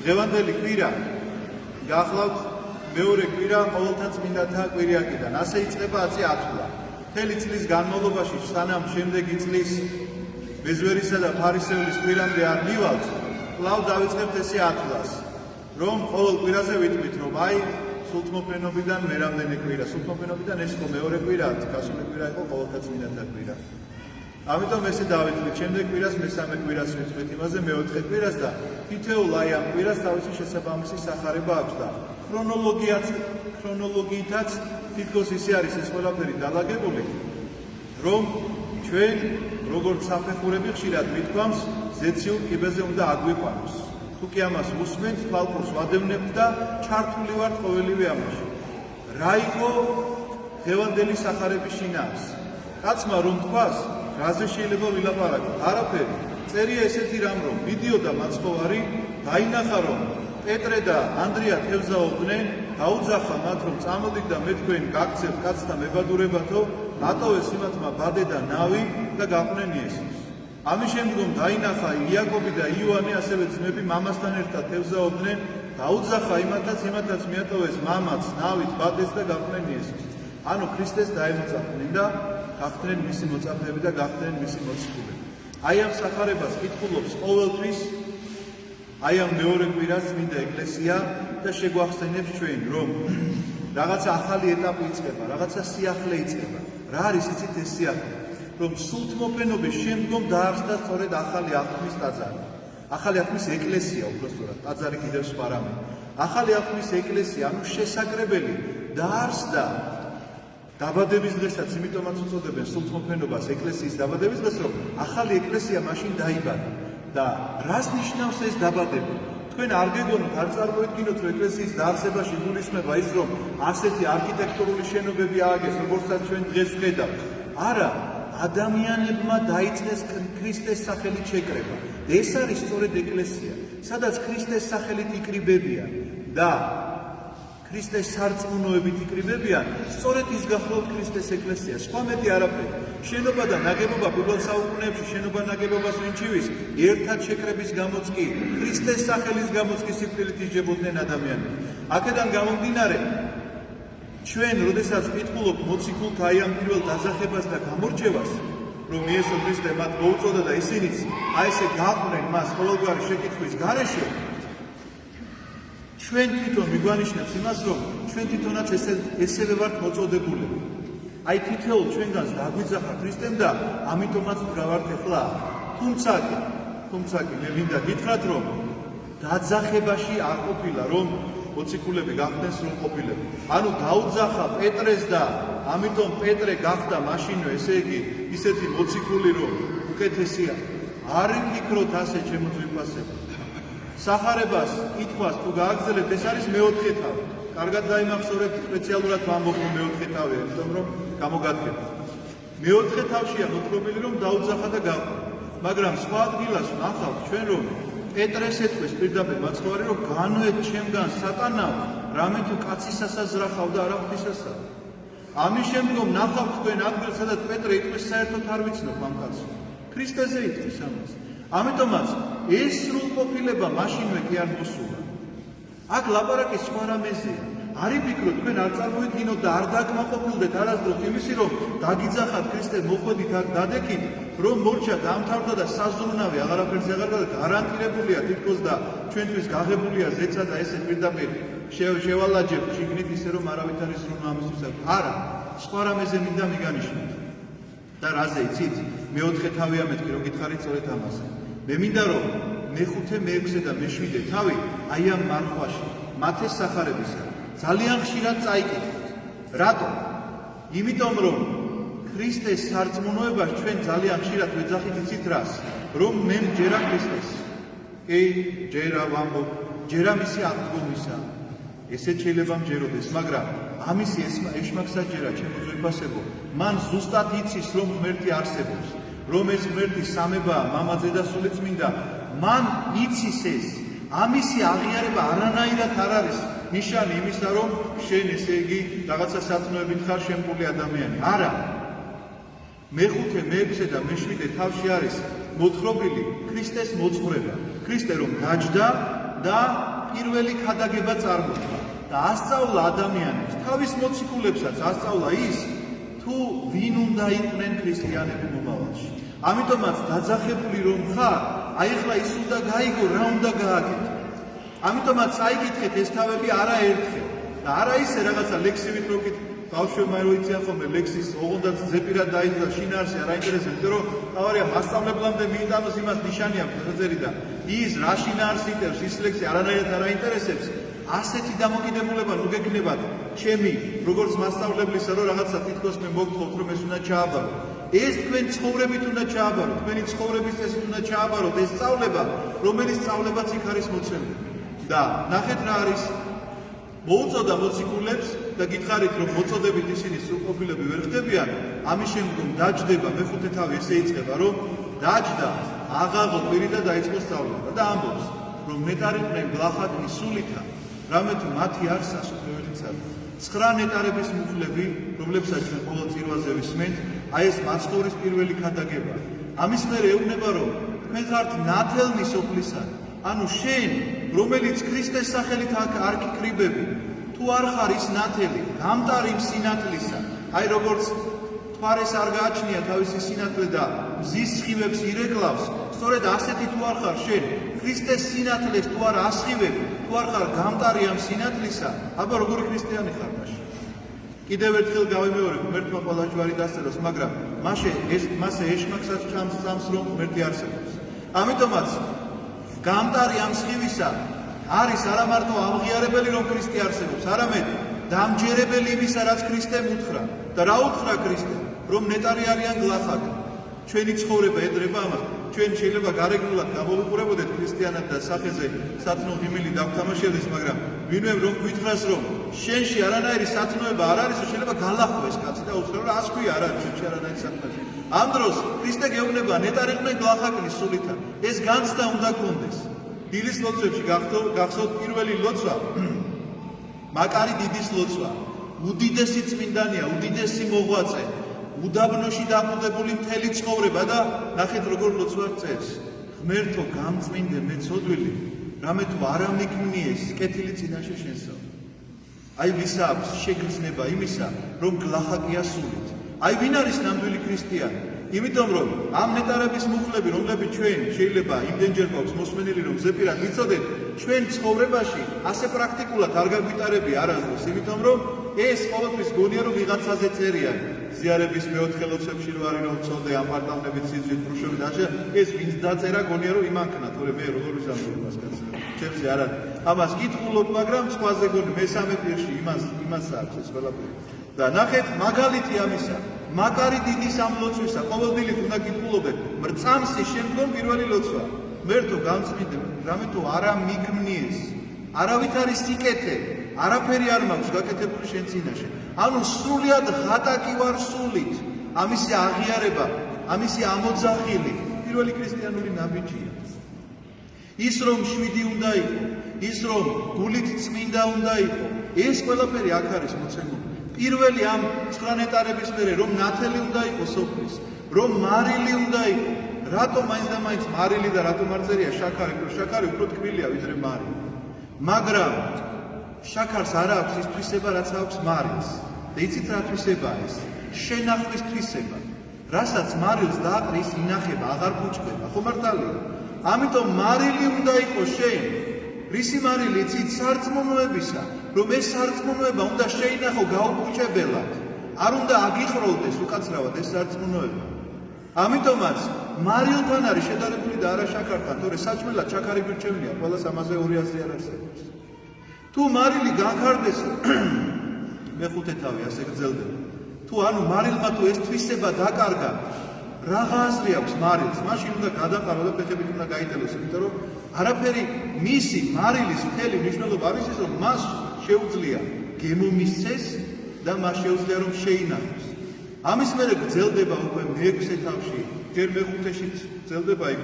დღევანდელი კვირა გახლავთ მეორე კვირა ყოველთა წმინდათა კვირიაკიდან. ასე იწყება 10 ათვლა. მთელი წლის განმავლობაში სანამ შემდეგი წლის ბეძვერისა და ფარისეულის კვირამდე არ მივალთ, კვლავ დავიწყებთ ესე ათვლას, რომ ყოველ კვირაზე ვიტყვით, რომ აი სულთმოფენობიდან მერამდენი კვირა, სულთმოფენობიდან ეს იყო მეორე კვირა, გასული კვირა იყო ყოველთა წმინდათა კვირა. ამიტომ ესე დავიწყეთ, შემდეგ კვირას მესამე კვირას ვიტყვით, იმაზე მეოთხე კვირას და თითოეულ აი ამ კვირას თავისი შესაბამისი სახარება აქვს და ქრონოლოგიითაც თითქოს ისე არის ეს ყველაფერი დალაგებული, რომ ჩვენ როგორც საფეხურები ხშირად მithქვამს, ზეციურ კიბეზე უნდა აგვიყვანოს. თუ კი ამას უსმენთ, თვალყურს ვადევნებთ და ჩართული ვართ ყოველივე ამაში. რა იყო დღევანდელი სახარების შინაარსი? კაცმა რომ თქვას, რაზე შეიძლება ვილაპარაკოთ? არაფერი. წერია ესეთი რამ, რომ მიდიოდა მაცხოვარი, დაინახა რომ პეტრე და ანდრია თევზაობდნენ, დაუძახა მათ, რომ წამოდით და მე თქვენ გაგცევთ კაცთა მებადურებათო, ატოვეს იმათმა ბადე და ნავი და გაყვნენ იესოს. ამის შემდგომ დაინახა იაკობი და იოანე, ასევე ძმები მამასთან ერთად თევზაობდნენ, დაუძახა იმათაც მიატოვეს მამაც, ნავით, ბადეს და გაყვნენ იესოს. ანუ ქრისტეს დაემოწაფნენ და გახდნენ მისი მოწაფეები და გახდნენ მისი მოციქულები. აი ამ სახარებას კითხულობს ყოველთვის აი ამ მეორე კვირას წმინდა ეკლესია და შეგვახსენებს ჩვენ, რომ რაღაცა ახალი ეტაპი იწყება, რაღაცა სიახლე იწყება. რა არის იცით ეს სიახლე? რომ სულთმოფენობის შემდგომ დაარსდა სწორედ ახალი აღთქმის ტაძარი. ახალი აღთქმის ეკლესია უბრალოდ, ტაძარი კიდევ სხვა რამე. ახალი აღთქმის ეკლესია, ანუ შესაკრებელი დაარსდა დაბადების დღესაც, იმიტომაც უწოდებენ სულთმოფენობას ეკლესიის დაბადების დღეს, რომ ახალი ეკლესია მაშინ დაიბადა. და რას ნიშნავს ეს დაბადება? თქვენ არ გეგონოთ, არ წარმოიდგინოთ, რომ ეკლესიის დაარსებაში გულისხმება ის, რომ ასეთი არქიტექტურული შენობები ააგეს, როგორცაც ჩვენ დღეს ვხედავთ. არა, ადამიანებმა დაიწყეს ქრისტეს სახელით შეკრება. ეს არის სწორედ ეკლესია, სადაც ქრისტეს სახელით იკრიბებიან და ქრისტეს სარწმუნოებით იკრიბებიან, სწორედ ის გახლავთ ქრისტეს ეკლესია. სხვა მეტი არაფერი. შენობა და ნაგებობა პირველ საუკუნეებში შენობა ნაგებობას ვინჩივის, ერთად შეკრების გამოც კი, ქრისტეს სახელის გამოც კი სიკვდილით ისჯებოდნენ ადამიანები. აქედან გამომდინარე, ჩვენ, როდესაც ვკითხულობთ მოციქულთა აი ამ პირველ დაძახებას და გამორჩევას, რომ იესო ქრისტე მათ მოუწოდა და ისინიც აი ესე გაყვნენ მას ყოველგვარი შეკითხვის გარეშე, ჩვენ თვითონ მიგვანიშნებს იმას, რომ ჩვენ თვითონაც ესევე ვართ მოწოდებულები. აი თითოეულ ჩვენგანს დაგვიძახა ქრისტემ და ამიტომაც ვრავართ ახლა. თუმცა კი მე მინდა გითხრათ, რომ დაძახებაში არ ყოფილა, რომ მოციქულები გახდნენ სრულყოფილები. ანუ დაუძახა პეტრეს და ამიტომ პეტრე გახდა მაშინვე, ესე იგი, ისეთი მოციქული, რომ უკეთესია. არ ვფიქროთ ასე, ჩემო ძვირფასებო. სახარებას კითხვას თუ გააგრძელებთ, ეს არის მეოთხე თავი. კარგად დაიმახსოვრეთ, სპეციალურად ვამბობ, რომ მეოთხე თავია, იმიტომ რომ გამოგადგება. მეოთხე თავშია მოთხრობილი, რომ დაუძახა და გაყვნა. მაგრამ სხვა ადგილას ვნახავთ ჩვენ, რომ პეტრეს ეთქვეს პირდაპირ მაცხოვარი, რომ განვეთ ჩემგან სატანაო, რამე თუ კაცისასაც ზრახავ და არა ღვთისასა. ამის შემდგომ ნახავთ თქვენ ადგილს, სადაც პეტრე იტყვის, საერთოდ არ ვიცნობ ამ კაცს. ქრისტეზე იტყვის ამას. ამიტომაც ეს სრულყოფილება მაშინვე კი არ მოსულა. აქ ლაპარაკი სხვა რამეზეა. არ იფიქროთ, თქვენ არ წარმოიდგინოთ და არ დაკმაყოფილდეთ არასდროს იმისი, რომ დაგიძახათ ქრისტე, მოხვედით აქ დადექით, რომ მორჩა დამთავრდა და საზრუნავი აღარაფერზე აღარ გადა, გარანტირებულია თითქოს და ჩვენთვის გაღებულია ზეცა და ესე პირდაპირ შევალაჯებ შიგნით ისე, რომ არავით არ ისრუნა ამისთვის. არა, სხვა რამეზე მინდა მიგანიშნოთ. და რაზე იცით? მეოთხე თავია მეთქი, რომ გითხარით სწორედ ამაზე. მე მინდა რომ მეხუთე, მეექვსე და მეშვიდე თავი აი ამ მარხვაში, მათეს სახარებისა ძალიან ხშირად წაიკითხეთ. რატომ? იმიტომ რომ ქრისტეს სარწმუნოებას ჩვენ ძალიან ხშირად ვეძახით იცით რას? რომ მე მჯერა ქრისტეს. კი, ჯერა ვამბობ, ჯერა მისი აღდგომისა. ესეც შეიძლება მჯეროდეს, მაგრამ ამისი ეშმაკსაც ჯერა, ჩემო ძვირფასებო, მან ზუსტად იცის, რომ ღმერთი არსებობს, რომ ეს ღმერთი სამებაა, მამაძე და სულიწმინდა. მან იცის ეს. ამისი აღიარება არანაირად არ არის ნიშანი იმისა, რომ შენ ესე იგი რაღაცა სათნოებით ხარ შემკული ადამიანი. არა. მეხუთე, მეექვსე და მეშვიდე თავში არის მოთხრობილი ქრისტეს მოძღვრება. ქრისტე რომ დაჯდა, და პირველი ქადაგება წარმოთქვა და ასწავლა ადამიანებს თავის მოციქულებსაც ასწავლა ის თუ ვინ უნდა იყვნენ ქრისტიანები მომავალში. ამიტომაც დაძახებული რომ ხარ, აი ახლა ის უნდა გაიგო, რა უნდა გააკეთო. ამიტომაც აიკითხეთ ეს თავები არაერთხელ და არა ისე რაღაცა ლექსივით როკით ბავშვებმა რო იციან ხოლმე ლექსის ოღონდაც ზეპირად დაიძლა შინაარსი არ აინტერესებს, იმიტომ რომ თავარია მასწავლებლამდე მიიტანოს იმას ნიშანი აქვს ხეძერი და ის რა შინაარსი იტევს ის ლექსი არანაირად არ აინტერესებს. ასეთი დამოკიდებულება ნუ გექნებათ ჩემი როგორც მასწავლებლისა რომ რაღაცა თითქოს მე მოგთხოვთ რომ ეს უნდა ჩააბარო. ეს თქვენ ცხოვრებით უნდა ჩააბაროთ, თქვენი ცხოვრების წესით უნდა ჩააბაროთ ეს სწავლება, რომელიც სწავლებაც იქ არის მოცემული. და ნახეთ რა არის მოუწოდა მოციქულებს და გითხარით რომ მოწოდებით ისინი სრულყოფილები ვერ ხდებიან, ამის შემდგომ დაჯდება მეხუთე თავი ესე იწყება რომ დაჯდა აღაღო პირი და დაიწყო სწავლება და ამბობს რომ ნეტარიყვნენ გლახაკნი სულითა რამე თუ მათი არ სასופველი ცადა. 9 ნეტარების მუხლები, რომლებსაც ჩვენ ყოველ წირვაზე ვისმენთ, აი ეს მაცხოვრის პირველი ქადაგება. ამის მერე ეუბნება რომ თქვენ ხართ ნათელნი სოფლისა. ანუ შენ, რომელიც ქრისტეს სახელით არ გიკრიბები, თუ არ ხარ ის ნათელი, გამტარი იმ სინათლისა. აი როგორც თვარეს არ გააჩნია თავისი სინათლე და მზის სხივებს ირეკლავს, სწორედ ასეთი თუ არ ხარ შენ, ქრისტეს სინათლეს თუ არ ასხივები, თუ არ ხარ გამტარი ამ სინათლისა, აბა როგორი ქრისტიანი ხარ მაშინ? კიდევ ერთხელ გავიმეორებ, ღმერთმა ყველა ჯვარი დასწეროს, მაგრამ მასე ეშმაკსაც ჩამს რომ ღმერთი არსებობს. ამიტომაც გამტარი ამ სხივისა არის არა მარტო ამღიარებელი რომ ქრისტე არსებობს, არამედ დამჯერებელი იმისა, რაც ქრისტემ უთხრა. და რა უთხრა ქრისტემ? რომ ნეტარი არიან გლახაკ. ჩვენი ცხოვრება ედრება ამას. ჩვენ შეიძლება გარეგნულად გამოვიყურებოდეთ ქრისტიანად და სახეზე სათნო ღიმილი დავთამაშებდეს, მაგრამ ვინმე რომ გვითხრას რომ შენში არანაირი სათნოება არ არის, შეიძლება გალახვეს კაცი და უთხრა რომ ასქვია არ არის შენში არანაირი სათნოება. ამ დროს ქრისტე გეუბნება ნეტარიყვნენ გლახაკნი სულითა. ეს განცდა უნდა გქონდეს. დილის ლოცვებში გახსოვთ პირველი ლოცვა, მაკარი დიდის ლოცვა, უდიდესი წმინდანია, უდიდესი მოღვაწე, უდაბნოში დაყრდებული მთელი ცხოვრება და ნახეთ როგორ ლოცვას წერს. ღმერთო გამწმინდე მე ცოდვილი, რამე თუ არ ამიქმნიეს კეთილი წინაშე შენსა. აი ვისა აქვს შეგრძნება იმისა, რომ გლახაკია სულით. აი ვინ არის ნამდვილი ქრისტიანი? იმიტომ რომ ამ ნეტარების მუხლები, რომლებიც ჩვენ შეიძლება იმდენჯერ გვაქვს მოსმენილი, რომ ზეპირად ვიცოდეთ, ჩვენ ცხოვრებაში ასე პრაქტიკულად არ გაგვიტარებია არასდროს, იმიტომ რომ ეს ყოველთვის გონია რომ ვიღაცაზე წერია. ზიარების მეოთხე ლოცვებში რო არის რომ წოდე ამ პარტავნებით სიძვით ბრუშობი და ეს ვინც დაწერა გონია რომ იმანქნა, თორე მე როგორ ვიზამთრებ მას კაცს. ჩემზე არ არის. ამას კითხულობ, მაგრამ სხვაზე გონი მესამე პირში იმას აქვს ეს ყველაფერი. და ნახეთ მაგალითი ამისა. მაკარი დიდის ამ ლოცვისა, ყოველდღიურად უნდა გითხულობდეთ, მრწამსის შემდგომ პირველი ლოცვა. ღმერთო გამწმინდე, რამე თუ არა მიქმნიეს, არავით არის სიკეთე, არაფერი არ მაქვს გაკეთებული შენ წინაშე. ანუ სრულად ღატაკი ვარ სულით. ამისი აღიარება, ამისი ამოძახილი პირველი ქრისტიანული ნაბიჯია. ის რომ შვიდი უნდა იყო, ის რომ გულით წმინდა უნდა იყო, ეს ყველაფერი აქ არის მოცემული. პირველი ამ 9 ნეტარების მერე რომ ნათელი უნდა იყოს სოფლის, რომ მარილი უნდა იყო. რატომ მაინც და მაინც მარილი და რატომ არ წერია შაქარი? შაქარი უფრო ტკბილია ვიდრე მარილი. მაგრამ შაქარს არ აქვს ის თვისება, რაც აქვს მარილს. და იცით რა თვისებაა ეს? შენახვის თვისება. რასაც მარილს დააყრი, ის ინახება, აღარ ფუჭდება. ხო მართალია? ამიტომ მარილი უნდა იყოს შენ. რისი მარილი იცით? სარწმუნოებისა. რომ ეს სარწმუნოება უნდა შეინახო გაუფუჭებელად. არ უნდა აგიხროლდეს უკაცრავად ეს სარწმუნოება. ამიტომაც მარილთან არის შედარებული და არა შაქართან, თორე საჭმელად შაქარი გვირჩევნია, ყველას ამაზე 200 არ არსებობს. თუ მარილი განხარდეს, მეხუთე თავი ასე გრძელდება. თუ ანუ მარილმა თუ ეს თვისება დაკარგა, რაღა აზრი აქვს მარილს, მაშინ უნდა გადაყარო და ფეხებით უნდა გაიტელოს, იმიტომ რომ არაფერი მისი მარილის მთელი მნიშვნელობა არის ის, რომ მას შეუძლია გემომისცეს და მას შეუძლია რომ შეინახოს. ამის მერე გრძელდება უკვე მეექვსე თავში, ჯერ მეხუთეშიც გრძელდება იქ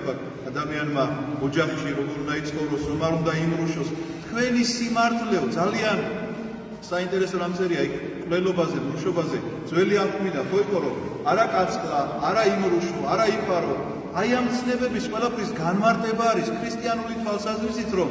ადამიანმა ოჯახში როგორ უნდა იცხოვროს, რომ არ უნდა იმრუშოს. თქვენი სიმართლეო ძალიან საინტერესო რამზერია იქ კვლელობაზე, მრუშობაზე, ძველი აღქმიდა ხო იყო რომ არა კაცკლა, არა იმრუშო, არა იფარო. აი ამ ცნებების ყველაფრის განმარტება არის ქრისტიანული თვალსაზრისით, რომ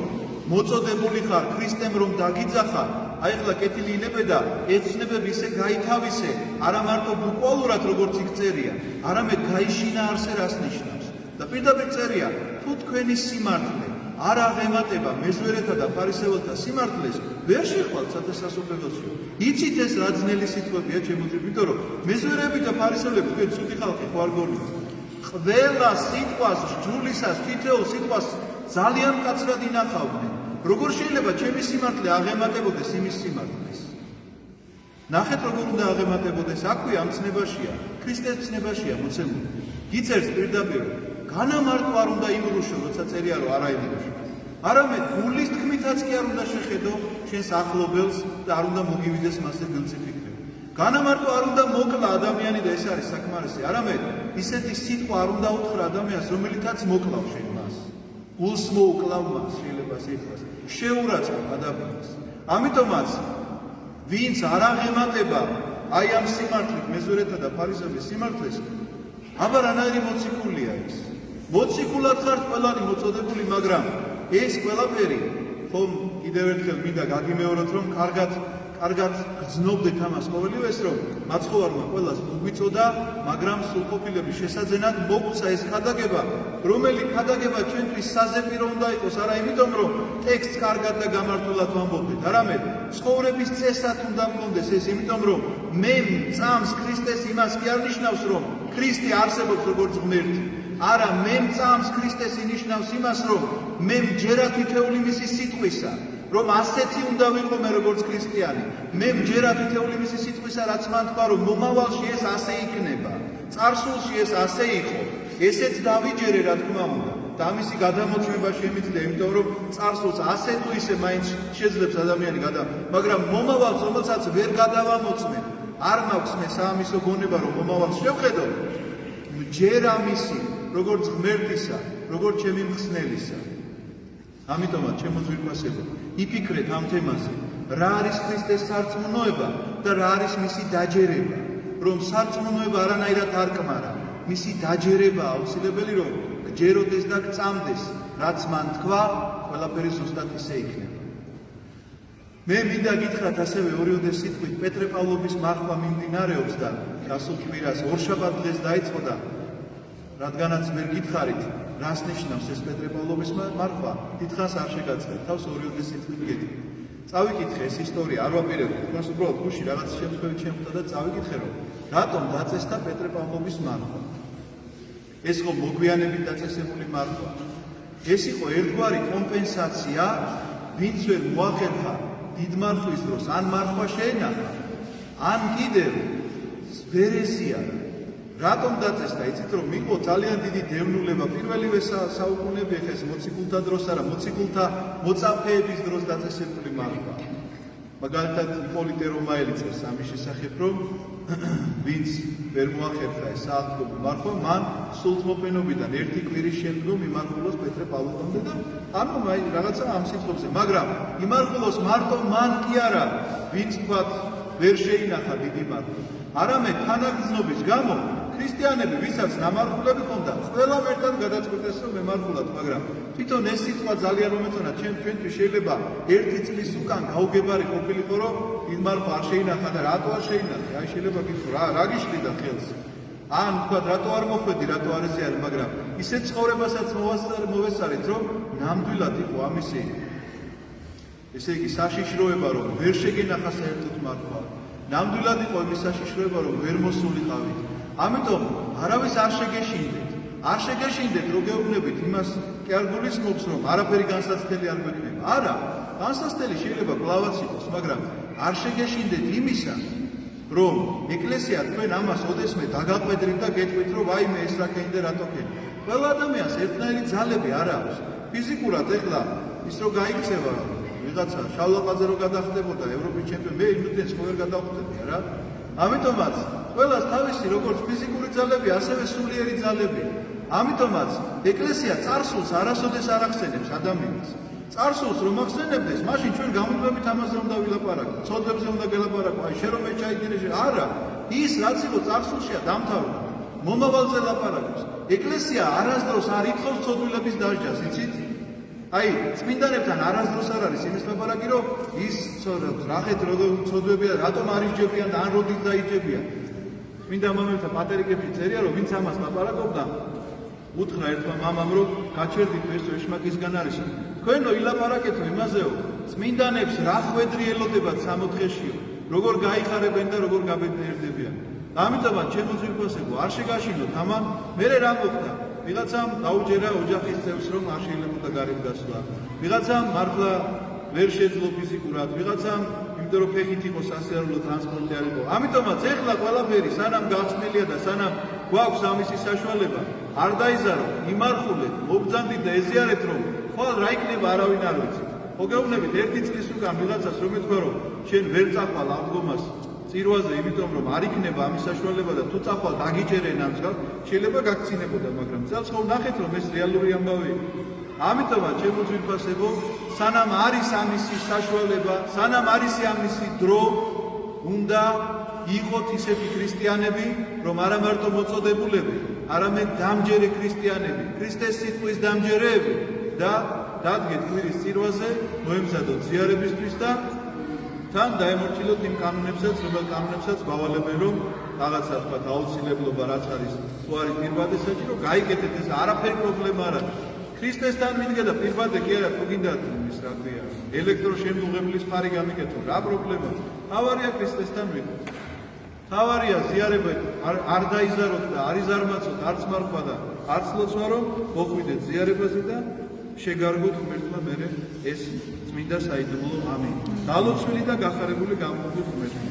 მოწოდებული ხარ ქრისტემ რომ დაგიძახა, აი ახლა კეთილი ინებე და ეცნებები ისე გაითავისე, არა მარტო ბუკვალურად როგორც იქ წერია, არამედ გაიშინაარსე რას ნიშნავს. და პირდაპირ წერია, თუ თქვენი სიმართლე არ აღემატება მეზვერეთა და ფარისეველთა სიმართლეს, ვერ შეხვალთ სათესასწორებელში. იცით ეს რა ძნელი სიტყვებია ჩემთვის, იმიტომ რომ მეზვერეები და ფარისევლები თქვენ ცუდი ხალხი ხო არ გონიათ. ყველა სიტყვას, ჯულისას, თითოეულ სიტყვას ძალიან მკაცრად ინახავდნენ. როგორ შეიძლება ჩემი სიმართლე აღემატებოდეს იმის სიმართლეს? ნახეთ როგორ უნდა აღემატებოდეს, აქვე ამ ცნებაშია, ქრისტეს ცნებაშია მოცემული. გიწერს პირდაპირ, განამარტო არ უნდა იმრუშო, როცა წერია რომ არა იმრუშო. არამედ გულის თქმითაც კი არ უნდა შეხედო შენს ახლობელს და არ უნდა მოგივიდეს მასზე დილწი ფიქრები. განამარტო არ უნდა მოკლა ადამიანი და ეს არის საკმარისი, არამედ ისეთი სიტყვა არ უნდა უთხრა ადამიანს, რომელიცაც მოკლავ შენ მას. გულს მოუკლავ მას, შეიძლება სიტყვას. შეურაცხყოფ ადამიანს. ამიტომაც ვინც არ აღემატება აი ამ სიმართლით მეზვერეთა და ფარისეველის სიმართლეს, აბა რანაირი მოციქულია ის. მოციქულად ხართ ყველანი მოწოდებული, მაგრამ ეს ყველაფერი ხომ კიდევ ერთხელ მინდა გაგიმეოროთ, რომ კარგად გრძნობდეთ ამას ყოველივეს, რომ მაცხოვარმა ყველას მოგვიწოდა, მაგრამ სრულყოფილების შესაძენად მოგვცა ეს ქადაგება, რომელი ქადაგება ჩვენთვის საზეპირო უნდა იყოს, არა იმიტომ, რომ ტექსტს კარგად და გამართულად ვამბობდით, არამედ ცხოვრების წესად უნდა მქონდეს ეს, იმიტომ რომ მე მწამს ქრისტეს იმას კი არ ნიშნავს, რომ ქრისტე არსებობს როგორც ღმერთი. არა, მე მწამს ქრისტეს ინიშნავს იმას, რომ მე მჯერა თითოეული მისი სიტყვისა, რომ ასეთი უნდა ვიყო მე როგორც ქრისტიანი. მე მჯერა თითოეული მისი სიტყვისა, რაც მან თქვა, რომ მომავალში ეს ასე იქნება, წარსულში ეს ასე იყო. ესეც დავიჯერე, რა თქმა უნდა. და ამისი გადამოწმება შემიძლია, იმიტომ რომ წარსულს ასე თუ ისე მაინც შეძლებს ადამიანი მაგრამ მომავალს, რომელსაც ვერ გადავამოწმე, არ მაქვს მე საამისო გონება, რომ მომავალს შევხედო. მჯერა მისი, როგორც ღმერთისა, როგორც ჩემი მხსნელისა. ამიტომაც ჩემო ძვირფასებო, იფიქრეთ ამ თემაზე, რა არის ქრისტეს სარწმუნოება და რა არის მისი დაჯერება, რომ სარწმუნოება არანაირად არ კმარა, მისი დაჯერება აუცილებელი, რომ გჯეროდეს და გწამდეს, რაც მან თქვა, ყველაფერი ზუსტად ისე იქნება. მე მინდა გითხრათ ასევე ორიოდე სიტყვით პეტრე პავლობის მარხვა მიმდინარეობს და გასულ კვირას ორშაბათ დღეს დაიწყო და რადგანაც ვერ გითხარით, რას ნიშნავს ეს პეტრე პავლობის მარხვა, დიდხანს არ შეგაწყეთ, თავს ორიოდე სიტყვით გეტყვით. წავიკითხე ეს ისტორია, არ ვაპირებდი, თქვენს უბრალოდ გუში რაღაც შემთხვევით შემხვდა და წავიკითხე, რომ რატომ დაწესდა პეტრე პავლობის მარხვა. ეს ხო მოგვიანებით დაწესებული მარხვა. ეს იყო ერთგვარი კომპენსაცია, ვინც ვერ მოახერხა დიდ მარხვის დროს, ან მარხვა შეენახა, ან კიდევ ვერესია. რატომ დაწესდა? იცით რომ იყო ძალიან დიდი დევნულება პირველივე საუკუნეებში, ეხლა ეს მოციქულთა დროს არა, მოციქულთა მოწაფეების დროს დაწესებული მარხვა. მაგალითად იპოლიტე რომაელი წერს ამის შესახებ, რომ ვინც ვერ მოახერხა ეს საათქობი მარხვა, მან სულთმოფენობიდან ერთი კვირის შემდგომ იმარხულოს პეტრე პავლოვამდე და ანუ რაღაცა ამ სიტყვებზე, მაგრამ იმარხულოს მარტო მან კი არა, ვინც თქვათ ვერ შეინახა დიდი მარხვა, არამედ თანაგრძნობის გამო ქრისტიანები, ვისაც ნამარხულები ჰქონდა, ყველამ ერთად გადაწყვიტეს, რომ მემარხულად, მაგრამ თვითონ ეს სიტყვა ძალიან მომეწონა, ჩვენთვის შეიძლება ერთი წლის უკან გაუგებარი ყოფილიყო, რომ იმ მარხვა არ შეინახა და რატო არ შეინახა? აი შეიძლება გითხრა, რა გიშლიდა ხელს? ან თქვა, რატო არ მოხვედი, რატო არ ეზიარე, მაგრამ ისეთ ცხოვრებასაც მოვესწარით, რომ ნამდვილად იყო ამისი ესე იგი საშიშროება, რომ ვერ შეგენახა საერთოდ მარხვა. ნამდვილად იყო იმის საშიშროება, რომ ვერ მოსულიყავით. ამიტომ არავის არ შეგეშინდეთ, რომ გეუბნებით იმას კი არ გულისხმობს, რომ არაფერი განსაცდელი არ გვექნება. არა, განსაცდელი შეიძლება კლავაც იყოს, მაგრამ არ შეგეშინდეთ იმისა, რომ ეკლესია თქვენ ამას ოდესმე დაგაყვედრით და გეტყვით, რომ აი მე ეს რა ქენდა, რატო ქენი. ყველა ადამიანს ერთნაირი ძალები არ აქვს. ფიზიკურად ეხლა ის რო გაიქცევა ვიღაცა შავლაყაძე რო გადახდებოდა ევროპის ჩემპიონი, მე იმდენს ხო ვერ გადავხდები რა. ამიტომაც ყველას თავისი როგორც ფიზიკური ძალები, ასევე სულიერი ძალები. ამიტომაც ეკლესია წარსულს არასოდეს არ ახსენებს ადამიანს. წარსულს რომ ახსენებდეს, მაშინ ჩვენ გამოდმებით ამაზე უნდა ვილაპარაკოთ, ცოდვებზე უნდა გელაპარაკო, აი შენ რომ მე ჩაიგინე, არა, ის რაც იყო წარსულშია დამთავრდა. მომავალზე ლაპარაკობს. ეკლესია არასდროს არ ითხოვს ცოდვილების დასჯას, იცით? აი, წმინდანებთან არასდროს არ არის იმის ლაპარაკი, რომ ის რახეთ როგორ უცოდვებია, რატომ არ იჯებიან და ან როდის დაიჯებიან. წმინდა მამებთან პატერიკებში წერია, რომ ვინც ამას ლაპარაკობდა, უთხრა ერთმა მამამ, რომ გაჩერდით ეს ეშმაკისგან არის. თქვენო ილაპარაკეთო იმაზეო, წმინდანებს რა ხვედრი ელოდებათ 60-შეშიო, როგორ გაიხარებენ და როგორ გაბედნიერდებიან. ამიტომაც ჩემო ძვირფასებო, არ შეგაშინოთ ამან, მერე რა მოხდა? ვიღაცამ დაუჯერა ოჯახის წევრს, რომ არ შეიძლებოდა გარეთ გასვლა. ვიღაცამ მართლა ვერ შეძლო ფიზიკურად, ვიღაცამ იმიტომ რომ ფეხით იყო სასიარულო ტრანსპორტი არ იყო. ამიტომაც ეხლა ყველაფერი სანამ გახსნილია და სანამ გვაქვს ამისი საშუალება, არ დაიზარო, იმარხულეთ, მობრძანდით და ეზიარეთ, რომ ხვალ რა იქნება არავინ არ ვიცი. მოგეუბნებით ერთი წლის უკან ვიღაცას რომ ეთქვა, რომ შენ ვერ წახვალ ამ გომას წირვაზე, იმიტომ რომ არ იქნება ამის საშუალება და თუ წახვალ დაგიჭერენ ამ მსგავს, შეიძლება გაქცინებოდა, მაგრამ წელს ხო ნახეთ რომ ეს რეალური ამბავი იყო. ამიტომაც ჩემო ძვირფასებო, სანამ არის ამისი საშუალება, სანამ არის ამისი დრო, უნდა იყოთ ისეთი ქრისტიანები, რომ არა მარტო მოწოდებულები, არამედ დამჯერე ქრისტიანები, ქრისტეს სიტყვის დამჯერეები და დადგეთ კვირის წირვაზე, მოემზადოთ ზიარებისთვის და თან დაემორჩილოთ იმ კანონებსაც, რომელ კანონებსაც გავალებენ, რომ რაღაცა თქვა აუცილებლობა რაც არის, თუ არის პირვადესაც, რომ გაიგეთეთ ეს არაფერი პრობლემა არ არის. ქრისტესთან მიდგე და პირვადე კი არა, თუ გინდათ ის რა ქვია, ელექტროშემდუღებლის ფარი გამიგეთო, რა პრობლემა? თავარია ქრისტესთან მიდგე. თავარია ზიარება არ დაიზაროთ და არ იზარმაცოთ არც მარხვა და არც ლოცვა, რომ მოხვიდეთ ზიარებაზე და შეგარგოთ ღმერთმა მერე ეს წმინდა საიდუმლო ამინ. დალოცვილი და გახარებული გამოვიდეთ ღმერთმა.